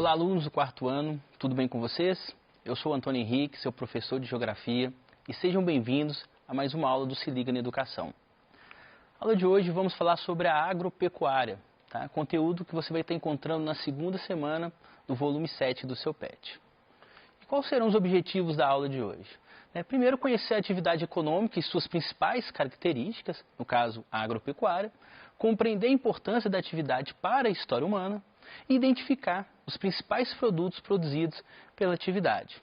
Olá, alunos do quarto ano, tudo bem com vocês? Eu sou o Antônio Henrique, seu professor de Geografia, e sejam bem-vindos a mais uma aula do Se Liga na Educação. Na aula de hoje vamos falar sobre a agropecuária, tá? Conteúdo que você vai estar encontrando na segunda semana do volume 7 do seu PET. E quais serão os objetivos da aula de hoje? Primeiro, conhecer a atividade econômica e suas principais características, no caso, a agropecuária, compreender a importância da atividade para a história humana e identificar os principais produtos produzidos pela atividade.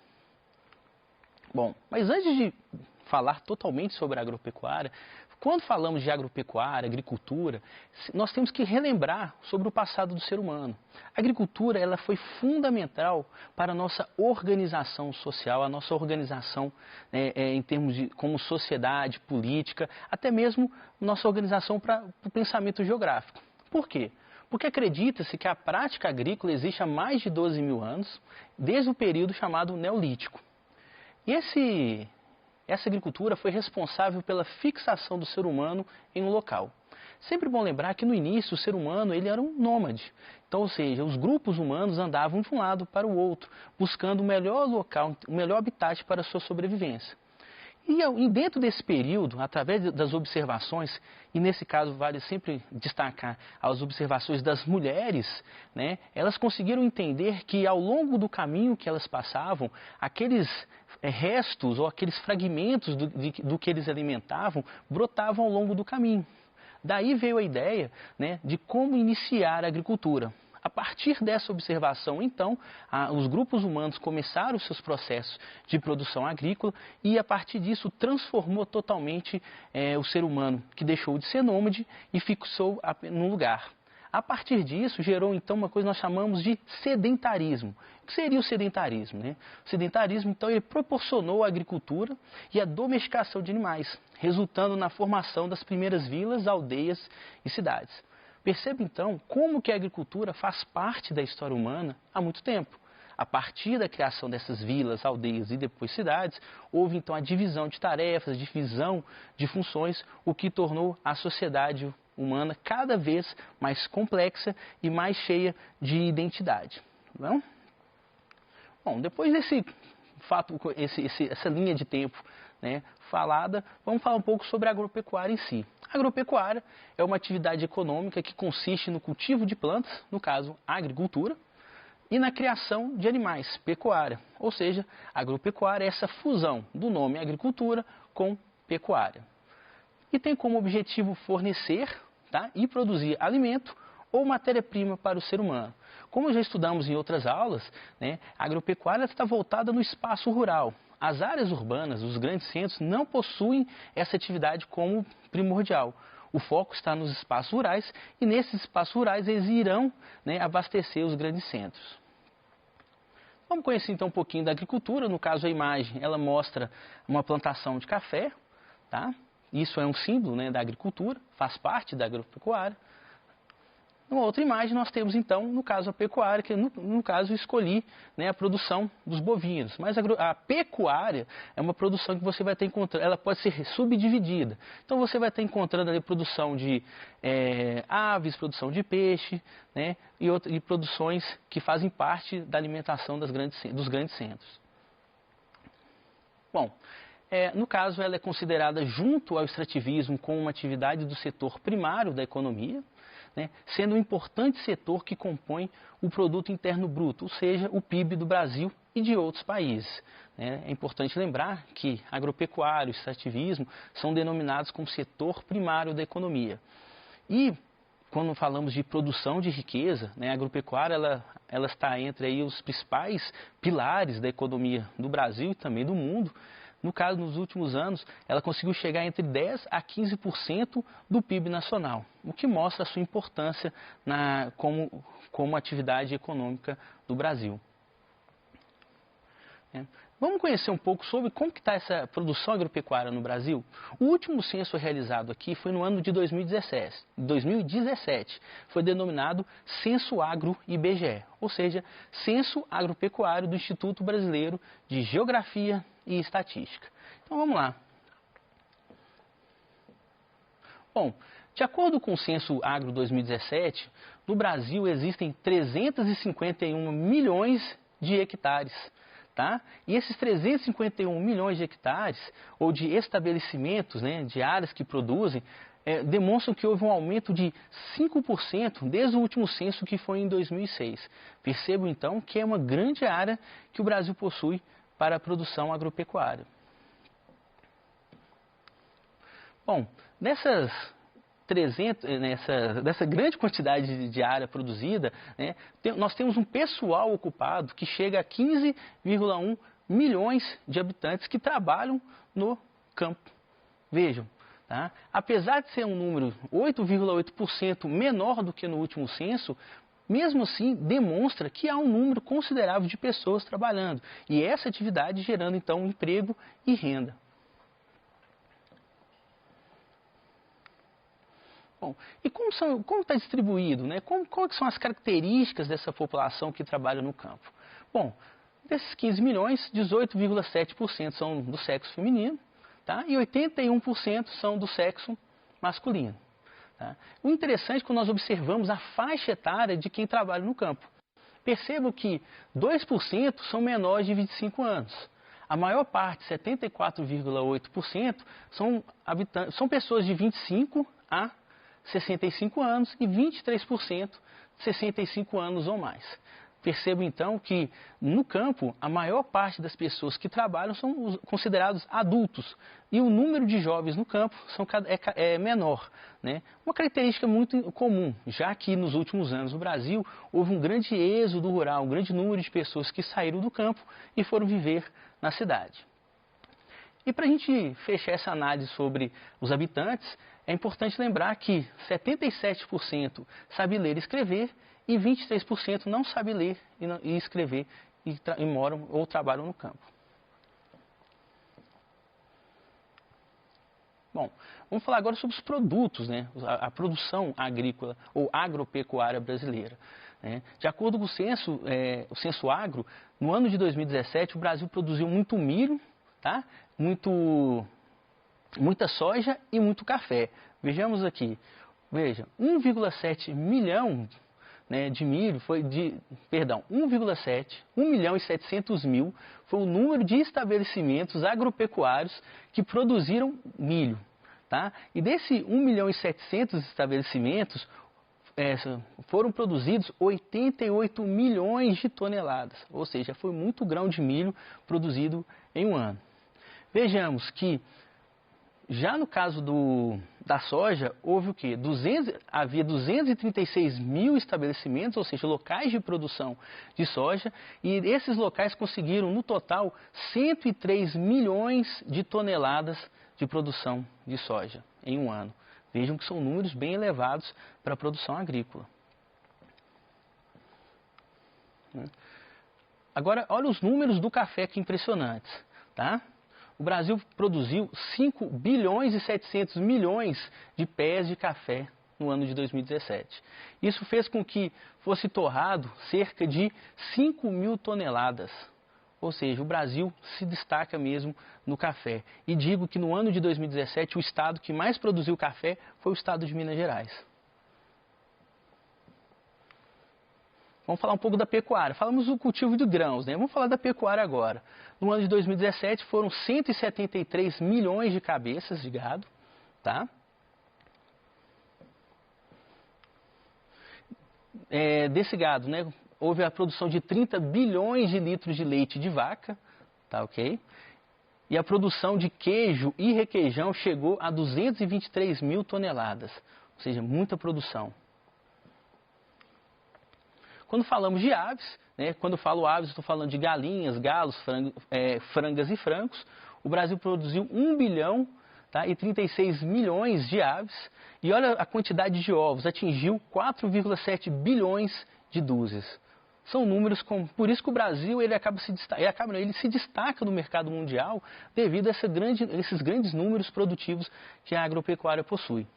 Bom, mas antes de falar totalmente sobre a agropecuária, quando falamos de agropecuária, agricultura, nós temos que relembrar sobre o passado do ser humano. A agricultura ela foi fundamental para a nossa organização social, a nossa organização em termos de como sociedade, política, até mesmo nossa organização para o pensamento geográfico. Por quê? Porque acredita-se que a prática agrícola existe há mais de 12 mil anos, desde o período chamado Neolítico. E essa agricultura foi responsável pela fixação do ser humano em um local. Sempre bom lembrar que no início o ser humano ele era um nômade. Então, ou seja, os grupos humanos andavam de um lado para o outro, buscando o melhor local, o melhor habitat para a sua sobrevivência. E dentro desse período, através das observações, e nesse caso vale sempre destacar as observações das mulheres, elas conseguiram entender que ao longo do caminho que elas passavam, aqueles restos ou aqueles fragmentos do que eles alimentavam brotavam ao longo do caminho. Daí veio a ideia de como iniciar a agricultura. A partir dessa observação, então, os grupos humanos começaram os seus processos de produção agrícola e, a partir disso, transformou totalmente o ser humano, que deixou de ser nômade e fixou num lugar. A partir disso, gerou, então, uma coisa que nós chamamos de sedentarismo. O que seria o sedentarismo? O sedentarismo, então, ele proporcionou a agricultura e a domesticação de animais, resultando na formação das primeiras vilas, aldeias e cidades. Perceba, então, como que a agricultura faz parte da história humana há muito tempo. A partir da criação dessas vilas, aldeias e depois cidades, houve, então, a divisão de tarefas, divisão de funções, o que tornou a sociedade humana cada vez mais complexa e mais cheia de identidade. Não? Bom, depois desse fato, essa linha de tempo falada, vamos falar um pouco sobre a agropecuária em si. A agropecuária é uma atividade econômica que consiste no cultivo de plantas, no caso, a agricultura, e na criação de animais, pecuária. Ou seja, a agropecuária é essa fusão do nome agricultura com pecuária. E tem como objetivo fornecer e produzir alimento ou matéria-prima para o ser humano. Como já estudamos em outras aulas, a agropecuária está voltada no espaço rural. As áreas urbanas, os grandes centros, não possuem essa atividade como primordial. O foco está nos espaços rurais e nesses espaços rurais eles irão abastecer os grandes centros. Vamos conhecer então um pouquinho da agricultura. No caso, a imagem ela mostra uma plantação de café. Tá? Isso é um símbolo da agricultura, faz parte da agropecuária. Numa outra imagem nós temos então, no caso a pecuária, que no caso eu escolhi a produção dos bovinos. Mas a pecuária é uma produção que você vai estar encontrando, ela pode ser subdividida. Então você vai estar encontrando ali produção de aves, produção de peixe, e produções que fazem parte da alimentação dos grandes centros. Bom, no caso ela é considerada junto ao extrativismo como uma atividade do setor primário da economia, sendo um importante setor que compõe o Produto Interno Bruto, ou seja, o PIB do Brasil e de outros países. É importante lembrar que agropecuário e extrativismo são denominados como setor primário da economia. E quando falamos de produção de riqueza, a agropecuária ela está entre aí os principais pilares da economia do Brasil e também do mundo. No caso, nos últimos anos, ela conseguiu chegar entre 10% a 15% do PIB nacional, o que mostra a sua importância como atividade econômica do Brasil. Vamos conhecer um pouco sobre como está essa produção agropecuária no Brasil? O último censo realizado aqui foi no ano de 2017. Foi denominado Censo Agro IBGE, ou seja, Censo Agropecuário do Instituto Brasileiro de Geografia e Estatística. Então vamos lá. Bom, De acordo com o Censo Agro 2017, no Brasil existem 351 milhões de hectares. Tá? E esses 351 milhões de hectares, ou de estabelecimentos, né, de áreas que produzem, demonstram que houve um aumento de 5% desde o último censo, que foi em 2006. Percebo, então, que é uma grande área que o Brasil possui para a produção agropecuária. Bom, dessa grande quantidade de área produzida, né, nós temos um pessoal ocupado que chega a 15,1 milhões de habitantes que trabalham no campo. Vejam, tá? Apesar de ser um número 8,8% menor do que no último censo, mesmo assim demonstra que há um número considerável de pessoas trabalhando e essa atividade gerando então emprego e renda. Bom, e como está distribuído, né? Quais são as características dessa população que trabalha no campo? Bom, desses 15 milhões, 18,7% são do sexo feminino, tá? E 81% são do sexo masculino. Tá? O interessante é que nós observamos a faixa etária de quem trabalha no campo. Percebam que 2% são menores de 25 anos. A maior parte, 74,8%, são pessoas de 25 a 65 anos e 23% 65 anos ou mais. Percebo então que no campo a maior parte das pessoas que trabalham são considerados adultos e o número de jovens no campo é menor, né? Uma característica muito comum, já que nos últimos anos no Brasil houve um grande êxodo rural, um grande número de pessoas que saíram do campo e foram viver na cidade. E para a gente fechar essa análise sobre os habitantes, é importante lembrar que 77% sabe ler e escrever e 23% não sabe ler e escrever e moram ou trabalham no campo. Bom, vamos falar agora sobre os produtos, né? A produção agrícola ou agropecuária brasileira. Né? De acordo com o Censo Agro, no ano de 2017 o Brasil produziu muito milho, tá? Muita soja e muito café. Vejamos aqui, veja, 1,7 milhão, né, de milho foi 1 milhão e 700 mil foi o número de estabelecimentos agropecuários que produziram milho. Tá? E desse 1 milhão e 700 estabelecimentos, foram produzidos 88 milhões de toneladas, ou seja, foi muito grão de milho produzido em um ano. Vejamos que já no caso da soja, houve o quê? Havia 236 mil estabelecimentos, ou seja, locais de produção de soja, e esses locais conseguiram, no total, 103 milhões de toneladas de produção de soja em um ano. Vejam que são números bem elevados para a produção agrícola. Agora, olha os números do café, que impressionantes, tá? O Brasil produziu 5 bilhões e 700 milhões de pés de café no ano de 2017. Isso fez com que fosse torrado cerca de 5 mil toneladas. Ou seja, o Brasil se destaca mesmo no café. E digo que no ano de 2017 o estado que mais produziu café foi o estado de Minas Gerais. Vamos falar um pouco da pecuária. Falamos do cultivo de grãos, né? Vamos falar da pecuária agora. No ano de 2017 foram 173 milhões de cabeças de gado, tá? Desse gado, né, houve a produção de 30 bilhões de litros de leite de vaca, tá, ok? E a produção de queijo e requeijão chegou a 223 mil toneladas, ou seja, muita produção. Quando falamos de aves, né, quando eu falo aves, estou falando de galinhas, galos, frangas e francos. O Brasil produziu 1 bilhão, tá, e 36 milhões de aves. E olha a quantidade de ovos, atingiu 4,7 bilhões de dúzias. São números, por isso que o Brasil ele se destaca no mercado mundial devido a esses grandes números produtivos que a agropecuária possui.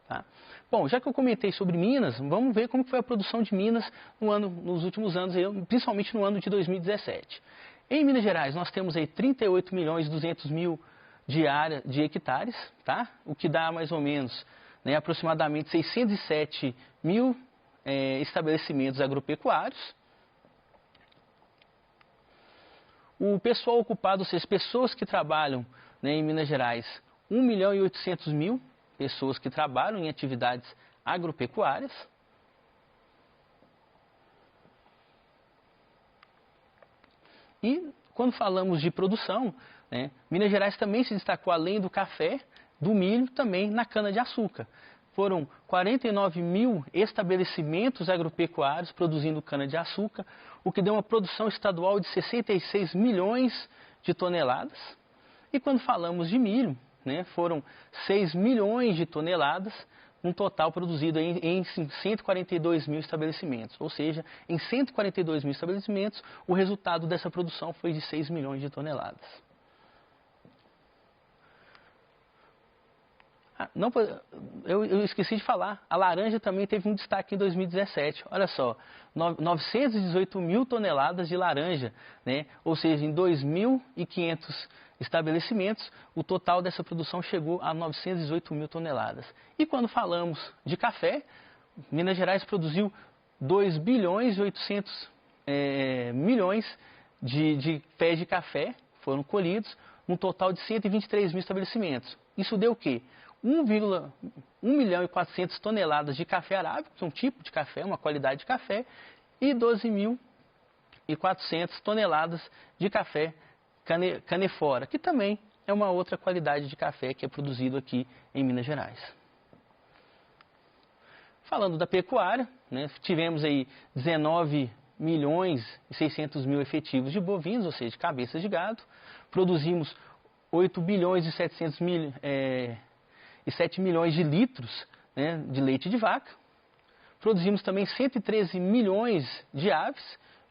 Tá? Bom, já que eu comentei sobre Minas, vamos ver como foi a produção de Minas nos últimos anos, principalmente no ano de 2017. Em Minas Gerais, nós temos aí 38 milhões e 200 mil de hectares, tá? O que dá mais ou menos né, aproximadamente 607 mil estabelecimentos agropecuários. O pessoal ocupado, ou seja, as pessoas que trabalham, né, em Minas Gerais, 1.800.000 pessoas que trabalham em atividades agropecuárias. E quando falamos de produção, né, Minas Gerais também se destacou, além do café, do milho, também na cana-de-açúcar. Foram 49 mil estabelecimentos agropecuários produzindo cana-de-açúcar, o que deu uma produção estadual de 66 milhões de toneladas. E quando falamos de milho, né, foram 6 milhões de toneladas, um total produzido em 142 mil estabelecimentos. Ou seja, em 142 mil estabelecimentos, o resultado dessa produção foi de 6 milhões de toneladas. Eu esqueci de falar, a laranja também teve um destaque em 2017. Olha só, 918 mil toneladas de laranja, né? Ou seja, em 2.500 estabelecimentos, o total dessa produção chegou a 918 mil toneladas. E quando falamos de café, Minas Gerais produziu 2 bilhões e 800 milhões de pés de café, foram colhidos, um total de 123 mil estabelecimentos. Isso deu o quê? 1 milhão e 400 toneladas de café arábico, que é um tipo de café, uma qualidade de café, e 12.400 toneladas de café canefora, que também é uma outra qualidade de café que é produzido aqui em Minas Gerais. Falando da pecuária, né, tivemos aí 19 milhões e 600 mil efetivos de bovinos, ou seja, de cabeças de gado, produzimos 8 bilhões e 700 mil... e 7 milhões de litros, né, de leite de vaca. Produzimos também 113 milhões de aves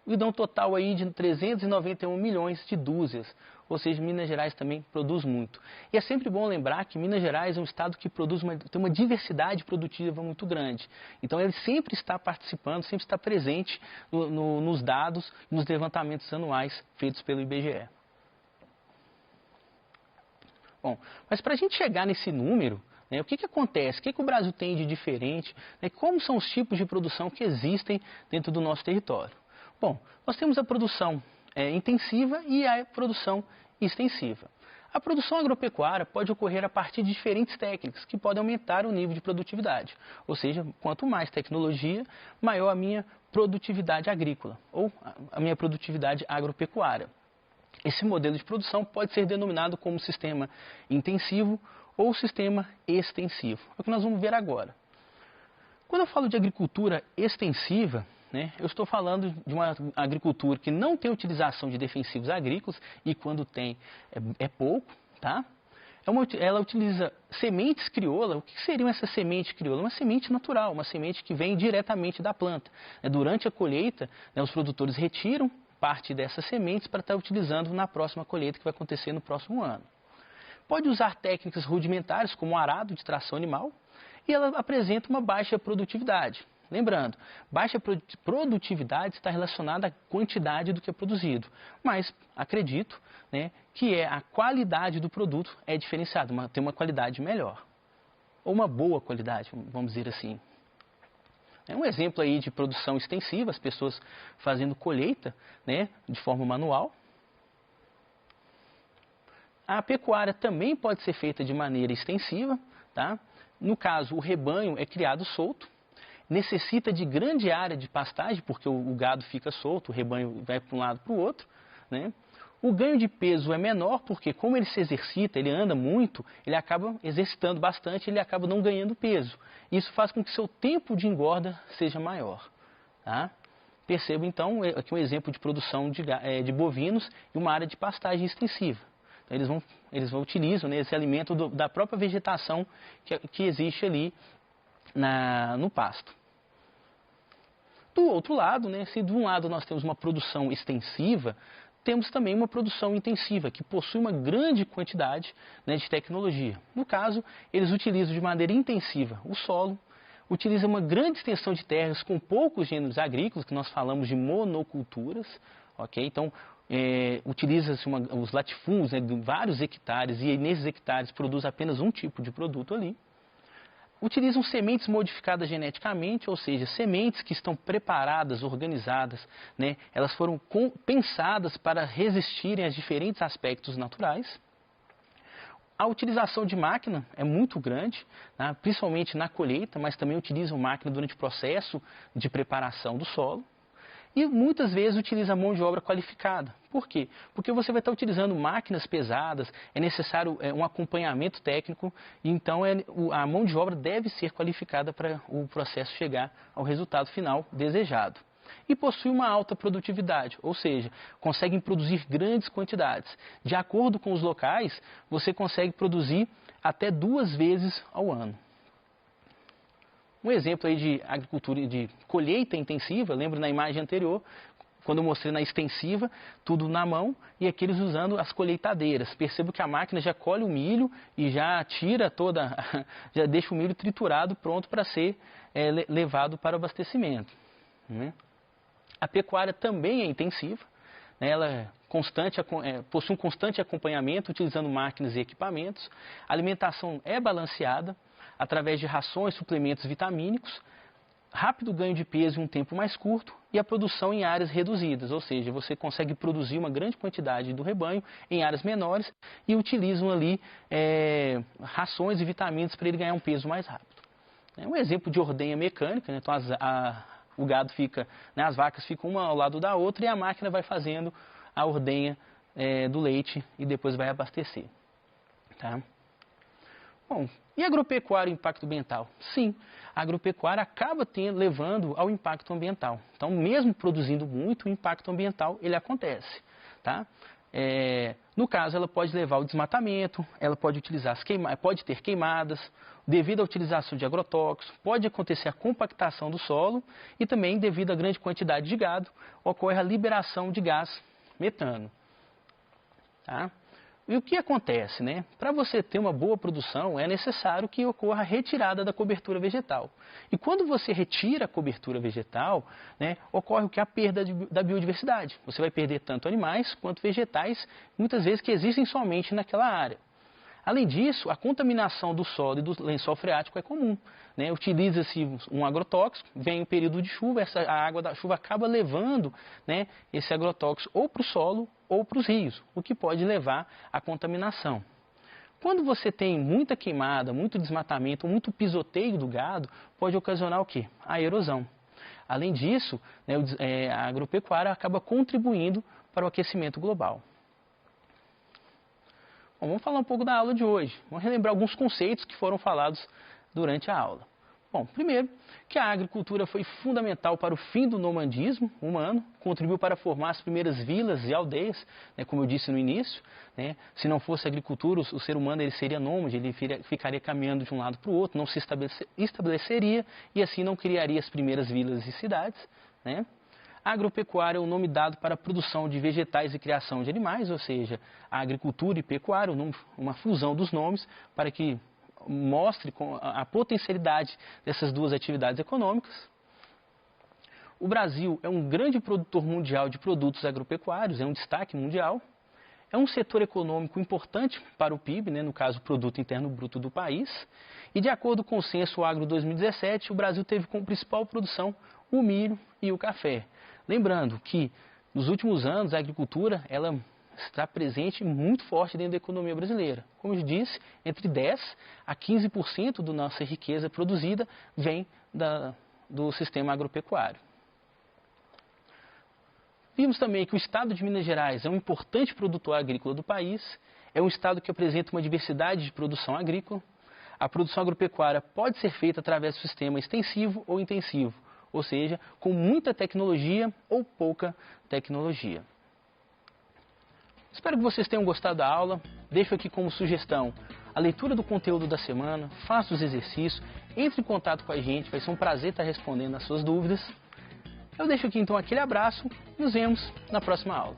e dá um total aí de 391 milhões de dúzias. Ou seja, Minas Gerais também produz muito. E é sempre bom lembrar que Minas Gerais é um estado que tem uma diversidade produtiva muito grande. Então ele sempre está participando, sempre está presente nos dados, nos levantamentos anuais feitos pelo IBGE. Bom, mas para a gente chegar nesse número, né, o que acontece? O que o Brasil tem de diferente? Né, como são os tipos de produção que existem dentro do nosso território? Bom, nós temos a produção intensiva e a produção extensiva. A produção agropecuária pode ocorrer a partir de diferentes técnicas que podem aumentar o nível de produtividade. Ou seja, quanto mais tecnologia, maior a minha produtividade agrícola ou a minha produtividade agropecuária. Esse modelo de produção pode ser denominado como sistema intensivo ou sistema extensivo. É o que nós vamos ver agora. Quando eu falo de agricultura extensiva, né, eu estou falando de uma agricultura que não tem utilização de defensivos agrícolas e quando tem é pouco, tá? Ela utiliza sementes crioula. O que seriam essas sementes crioula? Uma semente natural, uma semente que vem diretamente da planta. Durante a colheita, né, os produtores retiram parte dessas sementes para estar utilizando na próxima colheita que vai acontecer no próximo ano. Pode usar técnicas rudimentares como o arado de tração animal e ela apresenta uma baixa produtividade. Lembrando, baixa produtividade está relacionada à quantidade do que é produzido, mas acredito, né, que a qualidade do produto é diferenciada, tem uma qualidade melhor, ou uma boa qualidade, vamos dizer assim. É um exemplo aí de produção extensiva, as pessoas fazendo colheita, né, de forma manual. A pecuária também pode ser feita de maneira extensiva, tá? No caso, o rebanho é criado solto, necessita de grande área de pastagem, porque o gado fica solto, o rebanho vai para um lado para o outro, né? O ganho de peso é menor, porque como ele se exercita, ele anda muito, ele acaba exercitando bastante, ele acaba não ganhando peso. Isso faz com que seu tempo de engorda seja maior. Tá? Perceba então aqui um exemplo de produção de bovinos e uma área de pastagem extensiva. Então, eles utilizam, né, esse alimento da própria vegetação que existe ali no pasto. Do outro lado, né, se de um lado nós temos uma produção extensiva, temos também uma produção intensiva, que possui uma grande quantidade, né, de tecnologia. No caso, eles utilizam de maneira intensiva o solo, utilizam uma grande extensão de terras com poucos gêneros agrícolas, que nós falamos de monoculturas, ok? Então, utiliza-se os latifúndios, né, de vários hectares, e nesses hectares produz apenas um tipo de produto ali. utilizam sementes modificadas geneticamente, ou seja, sementes que estão preparadas, organizadas, né? Elas foram pensadas para resistirem a diferentes aspectos naturais. A utilização de máquina é muito grande, né? Principalmente na colheita, mas também utilizam máquina durante o processo de preparação do solo. E muitas vezes utiliza mão de obra qualificada. Por quê? Porque você vai estar utilizando máquinas pesadas, é necessário um acompanhamento técnico, e então a mão de obra deve ser qualificada para o processo chegar ao resultado final desejado. E possui uma alta produtividade, ou seja, conseguem produzir grandes quantidades. De acordo com os locais, você consegue produzir até 2 vezes ao ano. Um exemplo aí de agricultura de colheita intensiva, lembro na imagem anterior, quando eu mostrei na extensiva, tudo na mão e aqui eles usando as colheitadeiras. Percebo que a máquina já colhe o milho e já tira já deixa o milho triturado pronto para ser levado para o abastecimento. Né? A pecuária também é intensiva, né? Ela possui um constante acompanhamento utilizando máquinas e equipamentos. A alimentação é balanceada através de rações, suplementos vitamínicos, rápido ganho de peso em um tempo mais curto e a produção em áreas reduzidas, ou seja, você consegue produzir uma grande quantidade do rebanho em áreas menores e utilizam ali rações e vitaminas para ele ganhar um peso mais rápido. É um exemplo de ordenha mecânica, né? Então o gado fica, né, as vacas ficam uma ao lado da outra e a máquina vai fazendo a ordenha do leite e depois vai abastecer. Tá? Bom, e agropecuária e impacto ambiental? Sim, a agropecuária acaba levando ao impacto ambiental. Então, mesmo produzindo muito, o impacto ambiental ele acontece. Tá? No caso, ela pode levar ao desmatamento, ela pode pode ter queimadas, devido à utilização de agrotóxicos, pode acontecer a compactação do solo e também, devido à grande quantidade de gado, ocorre a liberação de gás metano. Tá? E o que acontece, né? Para você ter uma boa produção, é necessário que ocorra a retirada da cobertura vegetal. E quando você retira a cobertura vegetal, né, ocorre o que? A perda da biodiversidade. Você vai perder tanto animais quanto vegetais, muitas vezes que existem somente naquela área. Além disso, a contaminação do solo e do lençol freático é comum. Né? Utiliza-se um agrotóxico, vem o período de chuva, a água da chuva acaba levando, né, esse agrotóxico ou para o solo ou para os rios, o que pode levar à contaminação. Quando você tem muita queimada, muito desmatamento, muito pisoteio do gado, pode ocasionar o quê? A erosão. Além disso, né, a agropecuária acaba contribuindo para o aquecimento global. Bom, vamos falar um pouco da aula de hoje. Vamos relembrar alguns conceitos que foram falados durante a aula. Bom, primeiro, que a agricultura foi fundamental para o fim do nomadismo humano, contribuiu para formar as primeiras vilas e aldeias, né, como eu disse no início. Né, se não fosse a agricultura, o ser humano ele seria nômade, ele ficaria caminhando de um lado para o outro, não se estabeleceria e assim não criaria as primeiras vilas e cidades. Né. Agropecuária é o nome dado para a produção de vegetais e criação de animais, ou seja, a agricultura e pecuária, uma fusão dos nomes para que mostre a potencialidade dessas duas atividades econômicas. O Brasil é um grande produtor mundial de produtos agropecuários, é um destaque mundial. É um setor econômico importante para o PIB, né, no caso o Produto Interno Bruto do país. E de acordo com o Censo Agro 2017, o Brasil teve como principal produção o milho e o café. Lembrando que nos últimos anos a agricultura ela está presente muito forte dentro da economia brasileira. Como eu disse, entre 10% a 15% da nossa riqueza produzida vem do sistema agropecuário. Vimos também que o estado de Minas Gerais é um importante produtor agrícola do país, é um estado que apresenta uma diversidade de produção agrícola. A produção agropecuária pode ser feita através do sistema extensivo ou intensivo, ou seja, com muita tecnologia ou pouca tecnologia. Espero que vocês tenham gostado da aula. Deixo aqui como sugestão a leitura do conteúdo da semana, faça os exercícios, entre em contato com a gente, vai ser um prazer estar respondendo as suas dúvidas. Eu deixo aqui então aquele abraço e nos vemos na próxima aula.